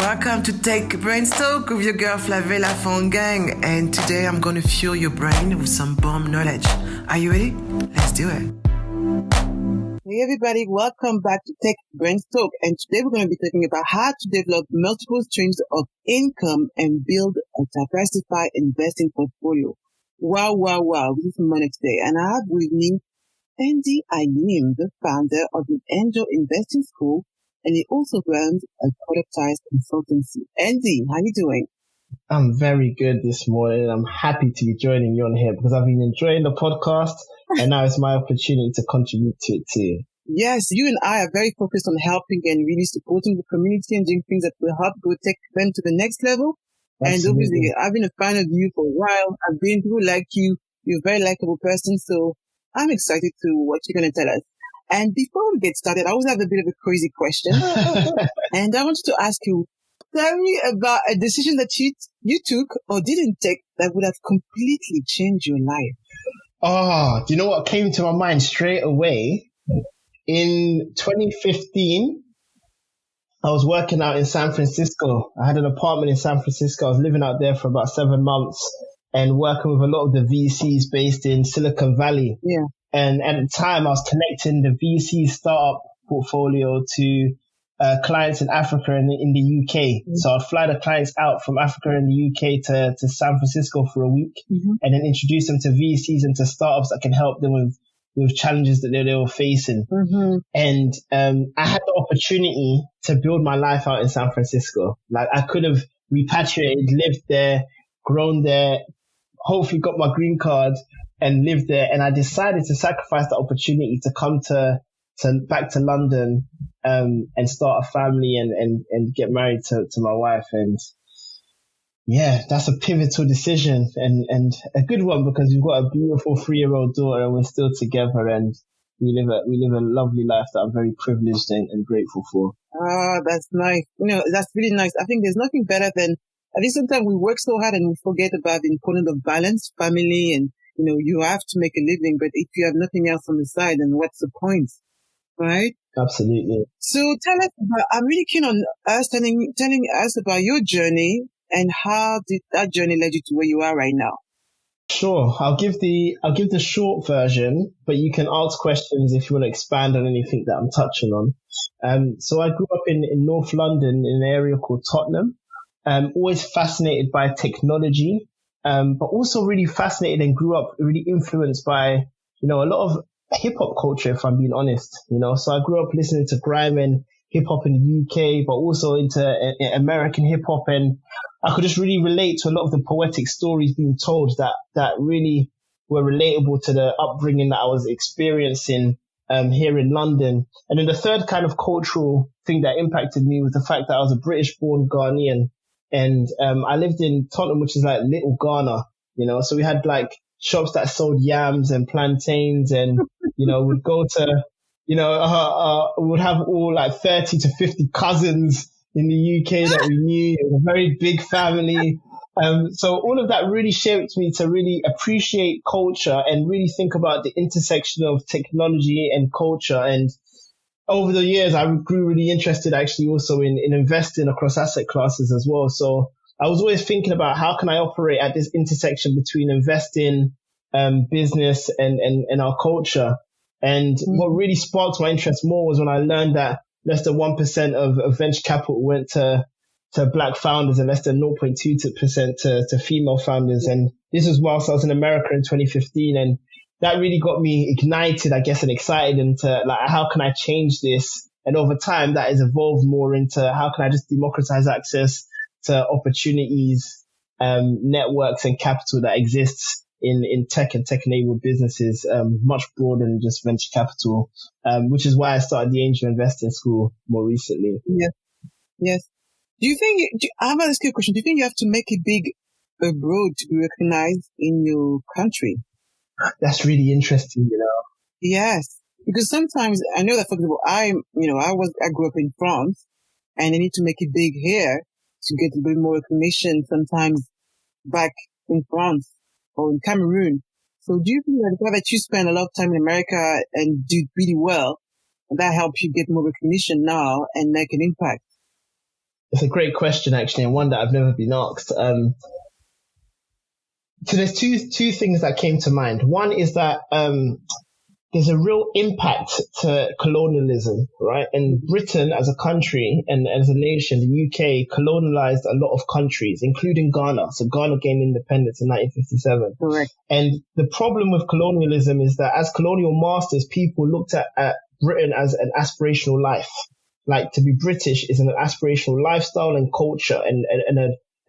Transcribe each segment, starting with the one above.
Welcome to Take a Brain Talk with your girl Flavilla Phone Gang, and today I'm going to fuel your brain with some bomb knowledge. Are you ready? Let's do it. Hey everybody, welcome back to Take Brain Talk, and today we're going to be talking about how to develop multiple streams of income and build a diversified investing portfolio. Wow, this is Money today, and I have with me Andy Ayim, the founder of the Angel Investing School, and he also runs a Productized Consultancy. Andy, how you doing? I'm very good this morning. I'm happy to be joining you on here because I've been enjoying the podcast and now it's my opportunity to contribute to it too. Yes, you and I are very focused on helping and really supporting the community and doing things that will help go take them to the next level. Absolutely. And obviously, I've been a fan of you for a while. I've been people like you. You're a very likable person. So I'm excited to what you're going to tell us. And before we get started, I always have a bit of a crazy question. And I wanted to ask you, tell me about a decision that you took or didn't take that would have completely changed your life. Oh, do you know what came to my mind straight away? In 2015, I was working out in San Francisco. I had an apartment in San Francisco. I was living out there for about 7 months and working with a lot of the VCs based in Silicon Valley. Yeah. And at the time, I was connecting the VC startup portfolio to clients in Africa and in the UK. Mm-hmm. So I'd fly the clients out from Africa and the UK to San Francisco for a week, mm-hmm. and then introduce them to VCs and to startups that can help them with challenges that they were facing. Mm-hmm. And I had the opportunity to build my life out in San Francisco. Like I could have repatriated, lived there, grown there, hopefully got my green card and lived there. And I decided to sacrifice the opportunity to come back to London, and start a family and get married to my wife. And yeah, that's a pivotal decision and a good one because we've got a beautiful 3-year-old daughter and we're still together and we live a lovely life that I'm very privileged and grateful for. Ah, that's nice. That's really nice. I think there's nothing better than, I think sometimes we work so hard and we forget about the importance of balance, family, and you have to make a living, but if you have nothing else on the side, then what's the point? Right? Absolutely. So tell us about, I'm really keen on us telling us about your journey and how did that journey lead you to where you are right now? Sure. I'll give the short version, but you can ask questions if you want to expand on anything that I'm touching on. So I grew up in North London in an area called Tottenham. Always fascinated by technology, but also really fascinated and grew up really influenced by, a lot of hip hop culture, if I'm being honest, so I grew up listening to grime and hip hop in the UK, but also into American hip hop. And I could just really relate to a lot of the poetic stories being told that really were relatable to the upbringing that I was experiencing, here in London. And then the third kind of cultural thing that impacted me was the fact that I was a British born Ghanaian. And, I lived in Tottenham, which is like little Ghana, so we had like shops that sold yams and plantains and, we'd go to, we would have all like 30 to 50 cousins in the UK that we knew. It was a very big family. So all of that really shaped me to really appreciate culture and really think about the intersection of technology and culture. And over the years, I grew really interested actually also in investing across asset classes as well. So I was always thinking about how can I operate at this intersection between investing, business and our culture. And what really sparked my interest more was when I learned that less than 1% of venture capital went to black founders and less than 0.2% to female founders. And this was whilst I was in America in 2015. And that really got me ignited, I guess, and excited into like, how can I change this? And over time that has evolved more into how can I just democratize access to opportunities, networks and capital that exists in tech and tech-enabled businesses, much broader than just venture capital, which is why I started the Angel Investing School more recently. Yes. I have to ask you a question. Do you think you have to make it big abroad to be recognized in your country? That's really interesting, Yes. Because sometimes I know that, for example, I grew up in France and I need to make it big here to get a bit more recognition sometimes back in France or in Cameroon. So do you think that the fact that you spend a lot of time in America and do really well, that helps you get more recognition now and make an impact? It's a great question, actually, and one that I've never been asked. So there's two things that came to mind. One is that there's a real impact to colonialism, right? And Britain as a country and as a nation, the UK colonialized a lot of countries, including Ghana. So Ghana gained independence in 1957. Correct. And the problem with colonialism is that as colonial masters, people looked at Britain as an aspirational life. Like, to be British is an aspirational lifestyle and culture and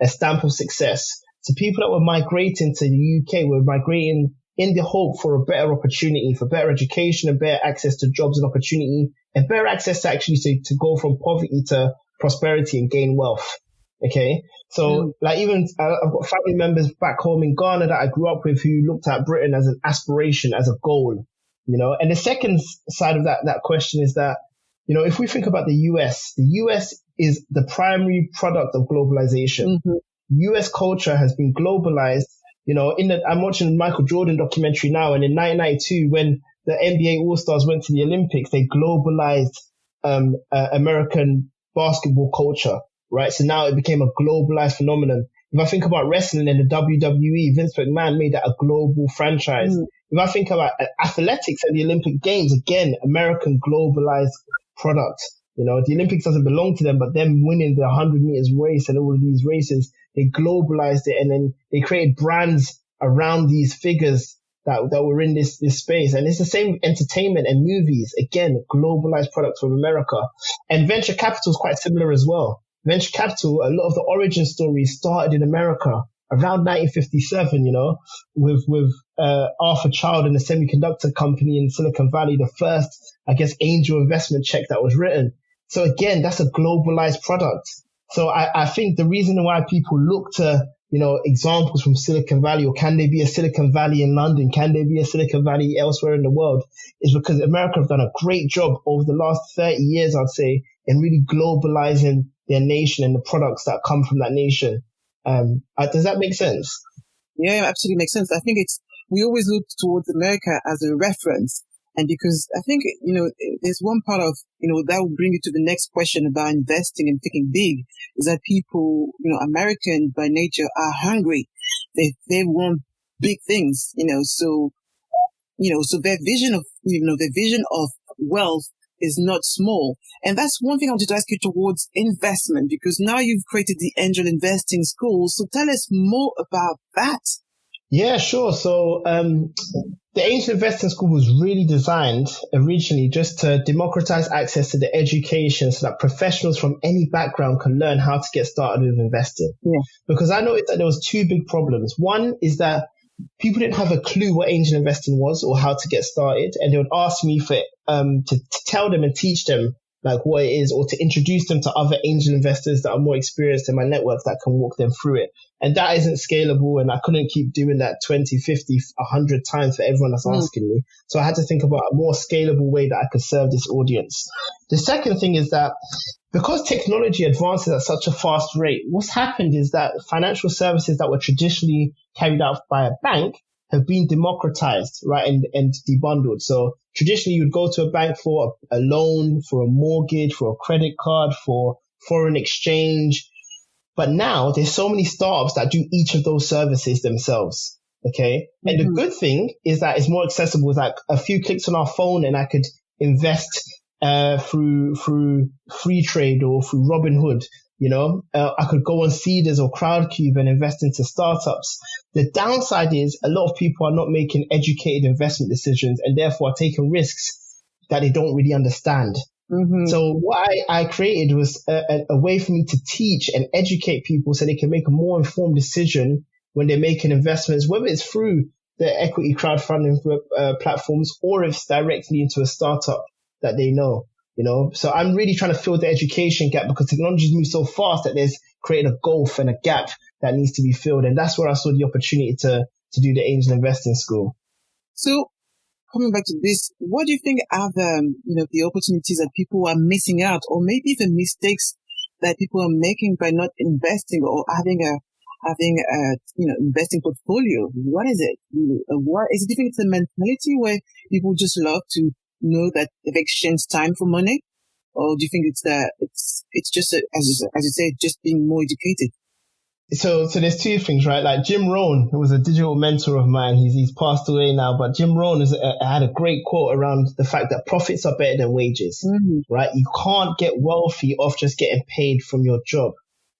a stamp of success. So people that were migrating to the UK were migrating in the hope for a better opportunity, for better education and better access to jobs and opportunity, and better access to actually to go from poverty to prosperity and gain wealth. Okay. So like even I've got family members back home in Ghana that I grew up with who looked at Britain as an aspiration, as a goal, you know. And the second side of that question is that, you know, if we think about the US is the primary product of globalization. US culture has been globalized. You know, I'm watching the Michael Jordan documentary now, and in 1992, when the NBA All-Stars went to the Olympics, they globalized American basketball culture, right? So now it became a globalized phenomenon. If I think about wrestling and the WWE, Vince McMahon made that a global franchise. If I think about athletics and the Olympic Games, again, American globalized product. You know, the Olympics doesn't belong to them, but them winning the 100 meters race and all of these races, they globalized it, and then they created brands around these figures that were in this space. And it's the same entertainment and movies. Again, globalized products from America. And venture capital is quite similar as well. Venture capital, a lot of the origin stories started in America around 1957, you know, with Arthur Child and the semiconductor company in Silicon Valley, the first, I guess, angel investment check that was written. So again, that's a globalized product. So I think the reason why people look to, you know, examples from Silicon Valley, or can they be a Silicon Valley in London? Can they be a Silicon Valley elsewhere in the world? Is because America have done a great job over the last 30 years, I'd say, in really globalizing their nation and the products that come from that nation. Does that make sense? Yeah, absolutely makes sense. I think we always look towards America as a reference. And because I think, you know, there's one part of, you know, that will bring you to the next question about investing and thinking big, is that people, you know, American by nature are hungry. They want big things, you know, so their vision of wealth is not small. And that's one thing I wanted to ask you towards investment, because now you've created the Angel Investing School. So tell us more about that. Yeah, sure. So, the Angel Investing School was really designed originally just to democratize access to the education so that professionals from any background can learn how to get started with investing. Yeah. Because I noticed that there was two big problems. One is that people didn't have a clue what angel investing was or how to get started. And they would ask me to tell them and teach them like what it is, or to introduce them to other angel investors that are more experienced in my network that can walk them through it. And that isn't scalable, and I couldn't keep doing that 20, 50, 100 times for everyone that's asking me. So I had to think about a more scalable way that I could serve this audience. The second thing is that because technology advances at such a fast rate, what's happened is that financial services that were traditionally carried out by a bank have been democratized, right, and debundled. So traditionally, you'd go to a bank for a loan, for a mortgage, for a credit card, for foreign exchange. But now there's so many startups that do each of those services themselves. Okay. And the good thing is that it's more accessible. It's like a few clicks on our phone and I could invest through Free Trade or through Robinhood. You know, I could go on Seedrs or Crowdcube and invest into startups. The downside is a lot of people are not making educated investment decisions and therefore are taking risks that they don't really understand. So what I created was a way for me to teach and educate people so they can make a more informed decision when they're making investments, whether it's through the equity crowdfunding platforms or if it's directly into a startup that they know. You know, so I'm really trying to fill the education gap because technology's moved so fast that there's created a gulf and a gap that needs to be filled. And that's where I saw the opportunity to do the Angel Investing School. So coming back to this, what do you think are the opportunities that people are missing out, or maybe the mistakes that people are making by not investing or having a investing portfolio? What is it? What is it? Different? It's a mentality where people just love to know that they've exchanged time for money, or do you think it's that it's just as you say, just being more educated? So there's two things, right? Like Jim Rohn, who was a digital mentor of mine. He's passed away now, but Jim Rohn had a great quote around the fact that profits are better than wages, right? You can't get wealthy off just getting paid from your job.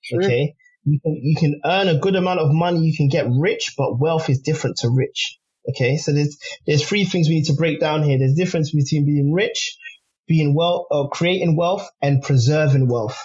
Sure. Okay. You can earn a good amount of money. You can get rich, but wealth is different to rich. Okay. So there's three things we need to break down here. There's a difference between being rich, being creating wealth, and preserving wealth.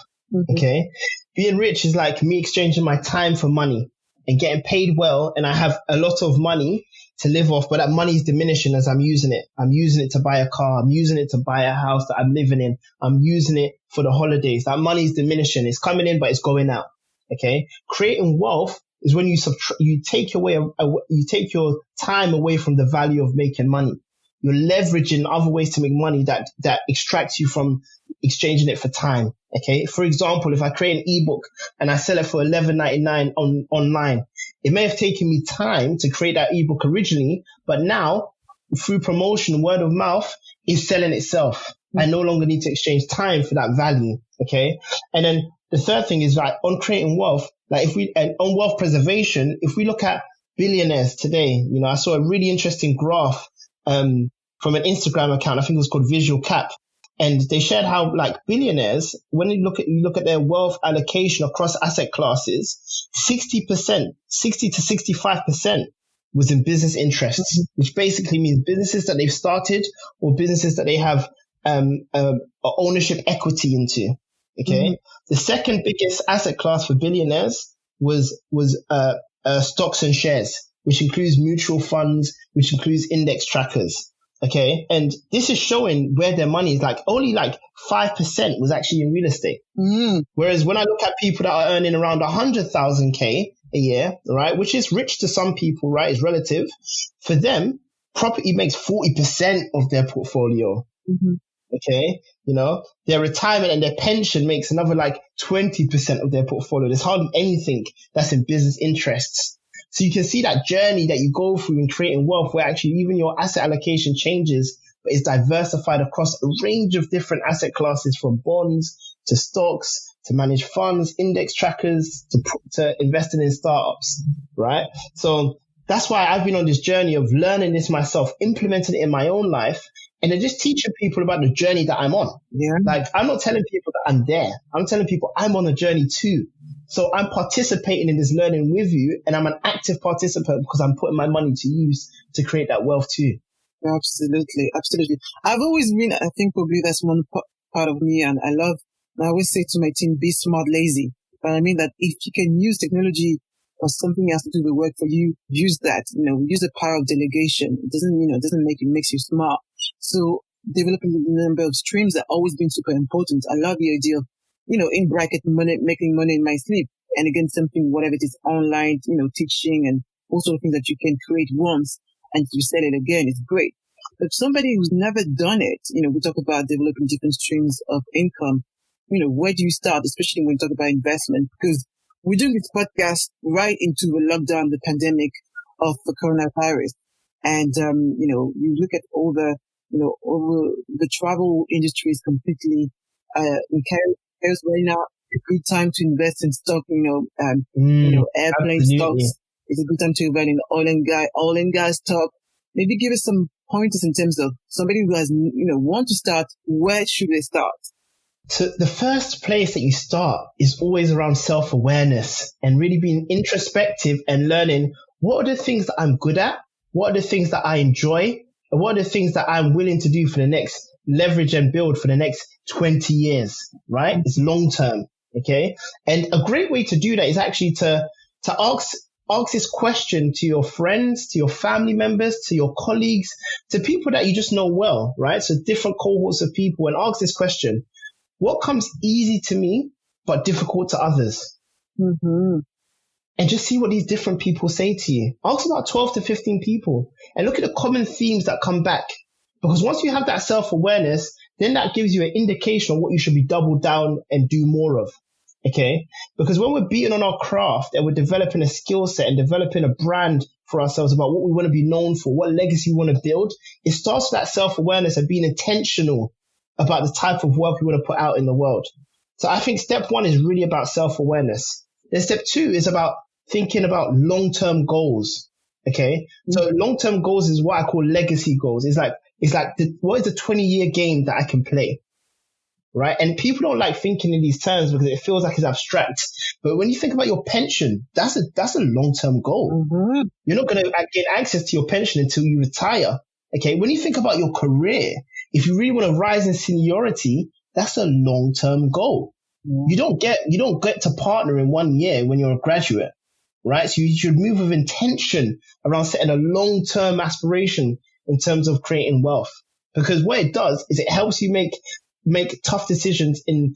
Okay. Being rich is like me exchanging my time for money and getting paid well. And I have a lot of money to live off, but that money is diminishing as I'm using it. I'm using it to buy a car. I'm using it to buy a house that I'm living in. I'm using it for the holidays. That money is diminishing. It's coming in, but it's going out. Okay. Creating wealth is when you take your time away from the value of making money. You're leveraging other ways to make money that extracts you from exchanging it for time. Okay. For example, if I create an ebook and I sell it for $11.99 online, it may have taken me time to create that ebook originally, but now through promotion, word of mouth is selling itself. I no longer need to exchange time for that value. Okay. And then the third thing is like on creating wealth, and on wealth preservation, if we look at billionaires today, I saw a really interesting graph from an Instagram account. I think it was called Visual Cap. And they shared how like billionaires, when you look at their wealth allocation across asset classes, 60% to 65% was in business interests, which basically means businesses that they've started or businesses that they have ownership equity into. Okay. The second biggest asset class for billionaires was stocks and shares, which includes mutual funds, which includes index trackers. Okay. And this is showing where their money is only 5% was actually in real estate. Whereas when I look at people that are earning around 100,000 a year, right, which is rich to some people, right, is relative. For them, property makes 40% of their portfolio. Okay. Their retirement and their pension makes another 20% of their portfolio. There's hardly anything that's in business interests. So you can see that journey that you go through in creating wealth where actually even your asset allocation changes, but it's diversified across a range of different asset classes from bonds to stocks to manage funds, index trackers to investing in startups, right? So that's why I've been on this journey of learning this myself, implementing it in my own life, and then just teaching people about the journey that I'm on. Yeah. I'm not telling people that I'm there. I'm telling people I'm on a journey too. So I'm participating in this learning with you, and I'm an active participant because I'm putting my money to use to create that wealth too. Absolutely. Absolutely. I've always been, I think probably that's one part of me, and I always say to my team, be smart, lazy. But I mean that if you can use technology or something else to do the work for you, use that, use the power of delegation. It doesn't makes you smart. So developing the number of streams that always been super important. I love the idea of, in bracket money, making money in my sleep. And again, something, whatever it is, online, teaching and all sorts of things that you can create once and you sell it again, it's great. But somebody who's never done it, we talk about developing different streams of income. Where do you start, especially when you talk about investment? Because we're doing this podcast right into the lockdown, the pandemic of the coronavirus. And, you look at all the travel industry is completely, in chaos right now. A good time to invest in stock, airplane absolutely. stocks. It's a good time to invest in oil and gas stock. Maybe give us some pointers in terms of somebody who has, want to start. Where should they start? So the first place that you start is always around self-awareness and really being introspective and learning what are the things that I'm good at, what are the things that I enjoy, and what are the things that I'm willing to do for the next leverage and build for the next 20 years, right? It's long term, okay? And a great way to do that is actually to ask this question to your friends, to your family members, to your colleagues, to people that you just know well, right? So different cohorts of people, and ask this question: what comes easy to me but difficult to others? And just see what these different people say to you. Ask about 12 to 15 people and look at the common themes that come back. Because once you have that self-awareness, then that gives you an indication of what you should be double down and do more of. Okay? Because when we're beating on our craft and we're developing a skill set and developing a brand for ourselves about what we want to be known for, what legacy we want to build, it starts with that self-awareness and being intentional about the type of work we want to put out in the world. So I think step one is really about self-awareness. Then step two is about thinking about long-term goals. Okay. So long-term goals is what I call legacy goals. It's like what is the 20-year game that I can play? Right. And people don't like thinking in these terms because it feels like it's abstract. But when you think about your pension, that's a long-term goal. Mm-hmm. You're not going to gain access to your pension until you retire. Okay. When you think about your career, if you really want to rise in seniority, that's a long-term goal. Mm-hmm. You don't get to partner in 1 year when you're a graduate. Right. So you should move with intention around setting a long-term aspiration in terms of creating wealth, because what it does is it helps you make tough decisions in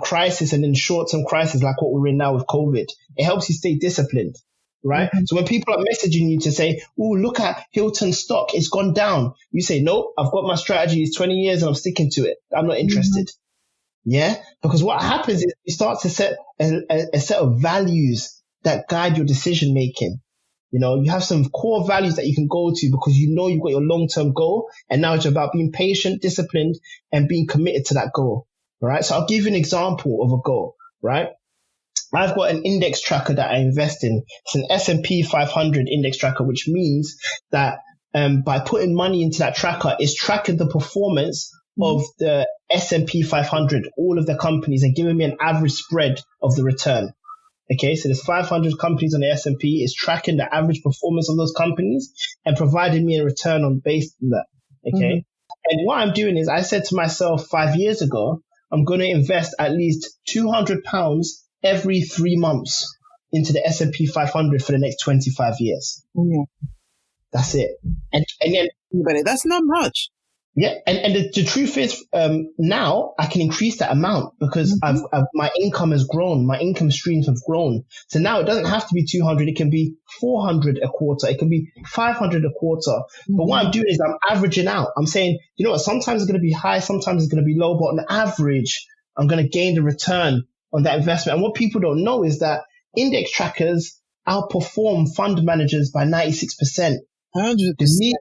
crisis and in short-term crisis like what we're in now with COVID. It helps you stay disciplined, right? Mm-hmm. So when people are messaging you to say, oh, look at Hilton stock, it's gone down. You say, no, I've got my strategy. It's 20 years and I'm sticking to it. I'm not interested. Mm-hmm. Yeah. Because what happens is you start to set a set of values that guide your decision making. You know, you have some core values that you can go to because you know you've got your long-term goal, and now it's about being patient, disciplined, and being committed to that goal. Right. So I'll give you an example of a goal. Right. I've got an index tracker that I invest in. It's an S&P 500 index tracker, which means that by putting money into that tracker, it's tracking the performance of the S&P 500, all of the companies, and giving me an average spread of the return. Okay, so there's 500 companies on the S&P. It's tracking the average performance of those companies and providing me a return on based on that. Okay, and what I'm doing is I said to myself 5 years ago, I'm going to invest at least £200 every 3 months into the S&P 500 for the next 25 years. That's it. And then, but that's not much. Yeah, and the truth is, now I can increase that amount because my income has grown, my income streams have grown. So now it doesn't have to be 200; it can be 400 a quarter, it can be 500 a quarter. But what I'm doing is I'm averaging out. I'm saying, you know what? Sometimes it's going to be high, sometimes it's going to be low, but on average, I'm going to gain the return on that investment. And what people don't know is that index trackers outperform fund managers by 96%. 100%.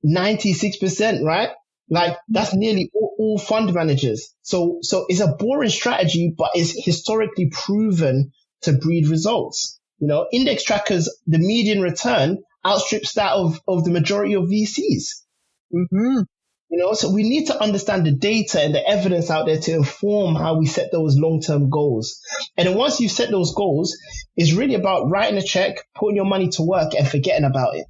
96%, right? Like that's nearly all fund managers. So it's a boring strategy, but it's historically proven to breed results. You know, index trackers, the median return outstrips that of the majority of VCs. You know, so we need to understand the data and the evidence out there to inform how we set those long-term goals. And then once you've set those goals, it's really about writing a check, putting your money to work and forgetting about it.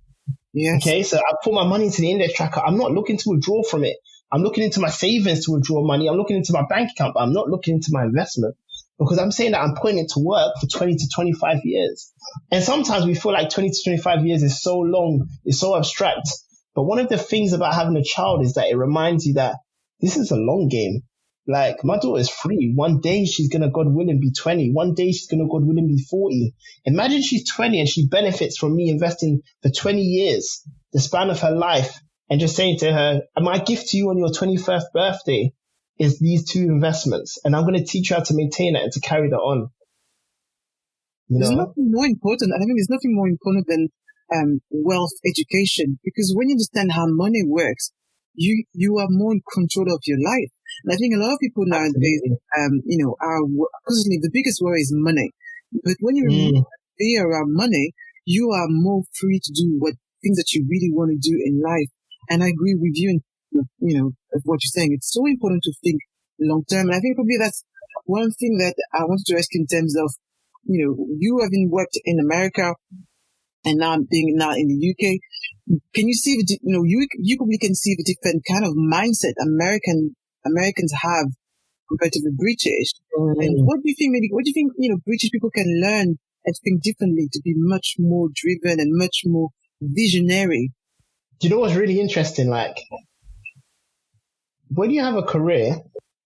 Yes. Okay, so I put my money into the index tracker. I'm not looking to withdraw from it. I'm looking into my savings to withdraw money. I'm looking into my bank account, but I'm not looking into my investment because I'm saying that I'm putting it to work for 20 to 25 years. And sometimes we feel like 20 to 25 years is so long, it's so abstract. But one of the things about having a child is that it reminds you that this is a long game. Like my daughter is 3. One day she's going to, God willing, be 20. One day she's going to, God willing, be 40. Imagine she's 20 and she benefits from me investing for 20 years, the span of her life, and just saying to her, my gift to you on your 21st birthday is these 2 investments. And I'm going to teach you how to maintain it and to carry that on. There's nothing more important. I think there's nothing more important than wealth education, because when you understand how money works, you are more in control of your life. And I think a lot of people nowadays, are constantly, the biggest worry is money. But when you remove fear around money, you are more free to do things that you really want to do in life. And I agree with you, of what you're saying. It's so important to think long term. And I think probably that's one thing that I wanted to ask in terms of, you having worked in America and now being in the UK. Can you see, you probably can see the different kind of mindset Americans have compared to the British. And what do you think, British people can learn and think differently to be much more driven and much more visionary? Do you know what's really interesting? Like, when you have a career,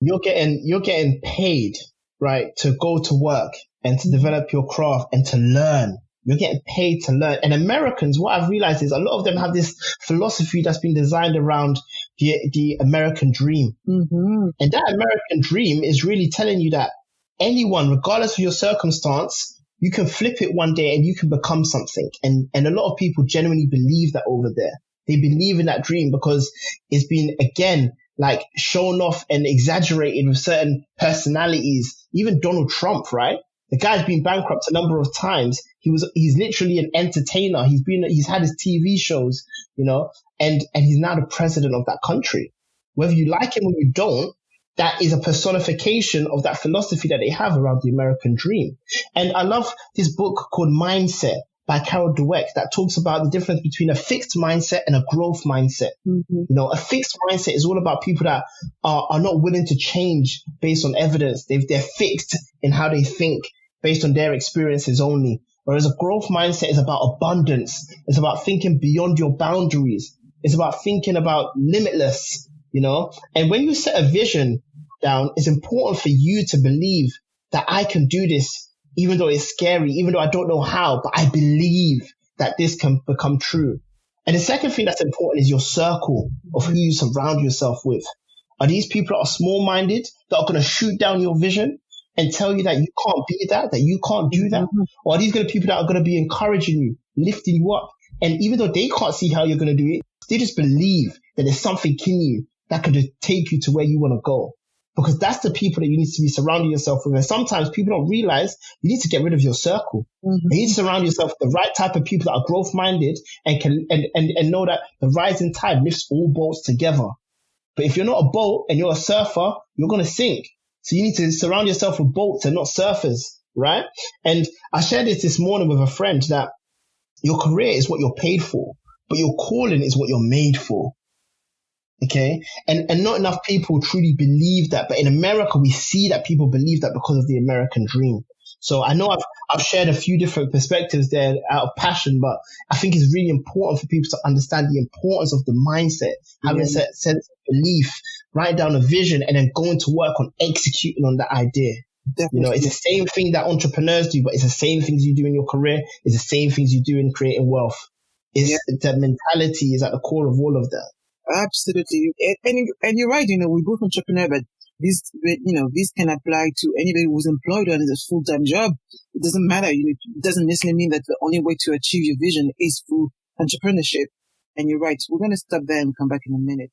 you're getting paid, right, to go to work and to develop your craft and to learn. You're getting paid to learn. And Americans, what I've realized is a lot of them have this philosophy that's been designed around the American dream. And that American dream is really telling you that anyone, regardless of your circumstance, you can flip it one day and you can become something. And a lot of people genuinely believe that over there. They believe in that dream because it's been, again, like shown off and exaggerated with certain personalities. Even Donald Trump, right? The guy's been bankrupt a number of times. He's literally an entertainer. He's had his TV shows, and he's now the president of that country. Whether you like him or you don't, that is a personification of that philosophy that they have around the American dream. And I love this book called Mindset by Carol Dweck that talks about the difference between a fixed mindset and a growth mindset. Mm-hmm. A fixed mindset is all about people that are not willing to change based on evidence. They're fixed in how they think based on their experiences only. Whereas a growth mindset is about abundance. It's about thinking beyond your boundaries. It's about thinking about limitless, And when you set a vision down, it's important for you to believe that I can do this, even though it's scary, even though I don't know how, but I believe that this can become true. And the second thing that's important is your circle of who you surround yourself with. Are these people that are small-minded, that are going to shoot down your vision and tell you that you can't be that you can't do that? Mm-hmm. Or are these going to be people that are going to be encouraging you, lifting you up? And even though they can't see how you're going to do it, they just believe that there's something in you that could take you to where you want to go. Because that's the people that you need to be surrounding yourself with. And sometimes people don't realize you need to get rid of your circle. Mm-hmm. You need to surround yourself with the right type of people that are growth-minded and can and know that the rising tide lifts all boats together. But if you're not a boat and you're a surfer, you're going to sink. So you need to surround yourself with boats and not surfers, right? And I shared this morning with a friend that your career is what you're paid for, but your calling is what you're made for. Okay. And not enough people truly believe that. But in America, we see that people believe that because of the American dream. So I know I've shared a few different perspectives there out of passion, but I think it's really important for people to understand the importance of the mindset, having a sense of belief, write down a vision, and then going to work on executing on that idea. Definitely. It's the same thing that entrepreneurs do, but it's the same things you do in your career. It's the same things you do in creating wealth. The mentality is at the core of all of that. Absolutely. And you're right, we're both entrepreneurs, but this can apply to anybody who's employed on a full-time job. It doesn't matter. It doesn't necessarily mean that the only way to achieve your vision is through entrepreneurship. And you're right. We're going to stop there and come back in a minute.